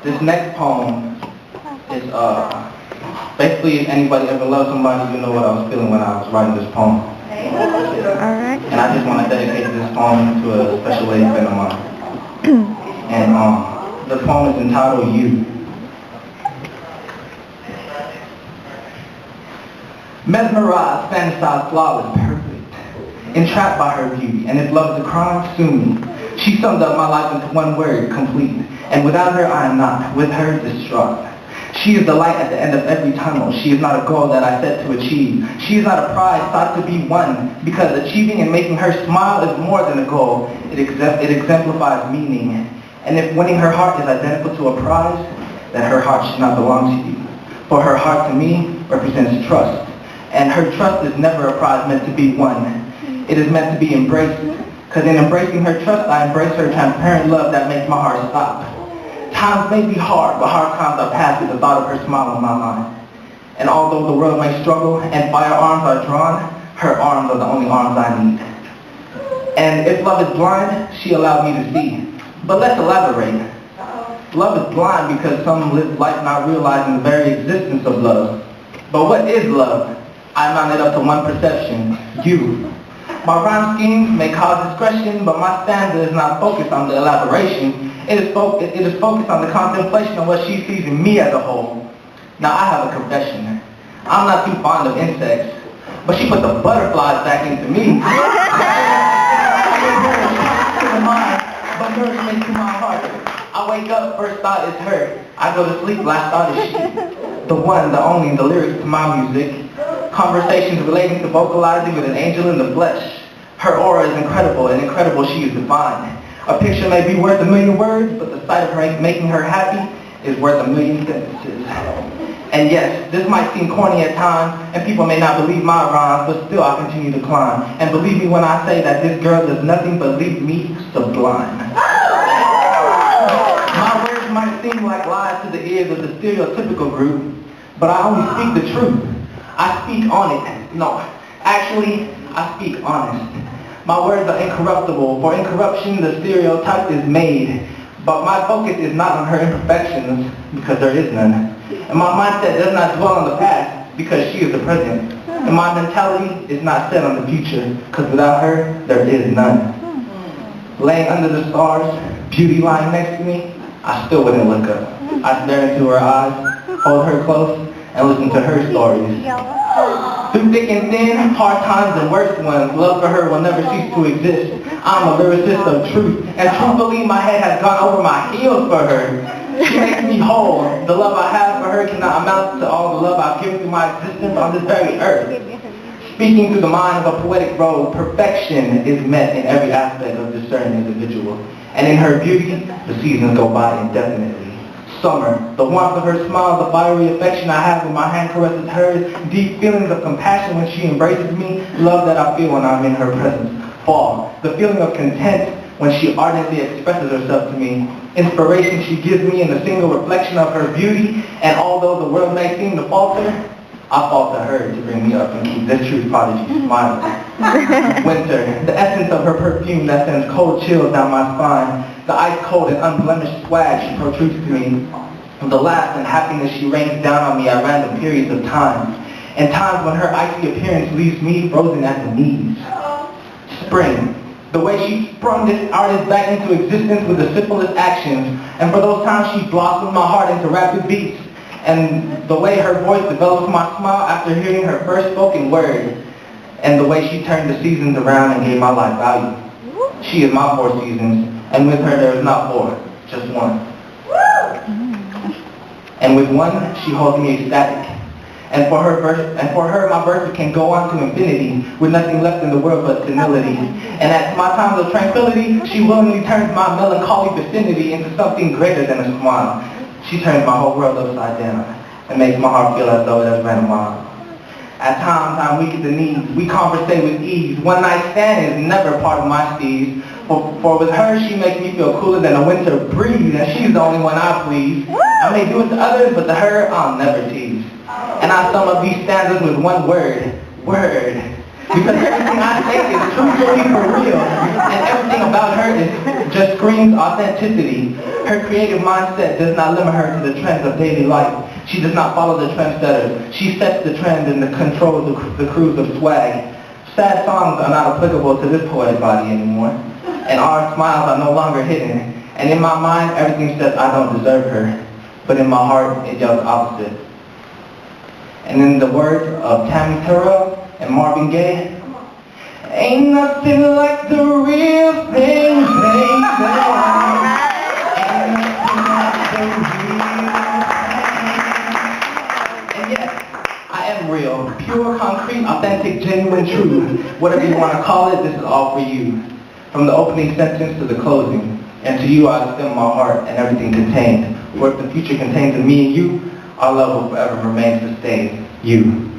This next poem is basically if anybody ever loved somebody, you know what I was feeling when I was writing this poem. Alright. And I just want to dedicate this poem to a special lady friend of mine. And the poem is entitled You. Mesmerized, fantasized, flawless, perfect, entrapped by her beauty, and if love is a crime, sue me. She summed up my life into one word, complete, and without her I am not, with her distraught. She is the light at the end of every tunnel. She is not a goal that I set to achieve. She is not a prize sought to be won, because achieving and making her smile is more than a goal. It exemplifies meaning. And if winning her heart is identical to a prize, then her heart should not belong to you. For her heart to me represents trust. And her trust is never a prize meant to be won. It is meant to be embraced. Because in embracing her trust, I embrace her transparent love that makes my heart stop. Times may be hard, but hard times are past with the thought of her smile on my mind. And although the world may struggle and firearms are drawn, her arms are the only arms I need. And if love is blind, she allowed me to see. But let's elaborate. Love is blind because some live life not realizing the very existence of love. But what is love? I mounted up to one perception, you. My rhyme schemes may cause discretion, but my stanza is not focused on the elaboration. It is focused on the contemplation of what she sees in me as a whole. Now I have a confession. I'm not too fond of insects, but she put the butterflies back into me. To the mind, but nourishment to my heart. I wake up, first thought is her. I go to sleep, last thought is she. The one, the only, the lyrics to my music. Conversations relating to vocalizing with an angel in the flesh. Her aura is incredible, and incredible she is defined. A picture may be worth a million words, but the sight of her making her happy is worth a million sentences. And yes, this might seem corny at times, and people may not believe my rhymes, but still I continue to climb. And believe me when I say that this girl does nothing but leave me sublime. My words might seem like lies to the ears of the stereotypical group, but I only speak the truth. I speak on it. No, actually, I speak honest. My words are incorruptible. For incorruption, the stereotype is made. But my focus is not on her imperfections, because there is none. And my mindset does not dwell on the past, because she is the present. And my mentality is not set on the future, because without her, there is none. Laying under the stars, beauty lying next to me, I still wouldn't look up. I stare into her eyes, hold her close, and listen to her stories. Through thick and thin, hard times and worse ones, love for her will never cease to exist. I'm a lyricist of truth, and truthfully my head has gone over my heels for her. She makes me whole. The love I have for her cannot amount to all the love I've given through my existence on this very earth. Speaking through the mind of a poetic road, perfection is met in every aspect of this certain individual. And in her beauty, the seasons go by indefinitely. Summer, the warmth of her smile, the fiery affection I have when my hand caresses hers, deep feelings of compassion when she embraces me, love that I feel when I'm in her presence. Fall, the feeling of content when she ardently expresses herself to me, inspiration she gives me in the single reflection of her beauty, and although the world may seem to falter, I fall to her to bring me up and keep this true prodigy smiling. Winter, the essence of her perfume that sends cold chills down my spine, the ice-cold and unblemished swag she protrudes to me, the laughs and happiness she rains down on me at random periods of time, and times when her icy appearance leaves me frozen at the knees. Spring, the way she sprung this artist back into existence with the simplest actions, and for those times she blossomed my heart into rapid beats, and the way her voice develops my smile after hearing her first spoken word, and the way she turned the seasons around and gave my life value. She is my 4 seasons, and with her there is not 4, just one. And with one, she holds me ecstatic. And for her, my verses can go on to infinity, with nothing left in the world but senility. And at my times of tranquility, she willingly turns my melancholy vicinity into something greater than a smile. She turns my whole world upside down, and makes my heart feel as though it has ran a mile. At times, I'm weak at the knees. We conversate with ease. One night stand is never part of my steez. For with her, she makes me feel cooler than a winter breeze, and she's the only one I please. I may do it to others, but to her, I'll never tease. And I sum up these stanzas with one word, word. Because everything I say is truthfully for real, and everything about her just screams authenticity. Her creative mindset does not limit her to the trends of daily life. She does not follow the trendsetters. She sets the trend and controls the cruise of swag. Sad songs are not applicable to this poetic body anymore, and our smiles are no longer hidden. And in my mind, everything says I don't deserve her, but in my heart, it yells opposite. And in the words of Tammy Terrell and Marvin Gaye, ain't nothing like the real thing, baby. Ain't nothing like the real thing. And yes, I am real, pure, concrete, authentic, genuine, true. Whatever you want to call it, this is all for you. From the opening sentence to the closing. And to you I extend my heart and everything contained. For if the future contains a me and you, our love will forever remain sustained. You.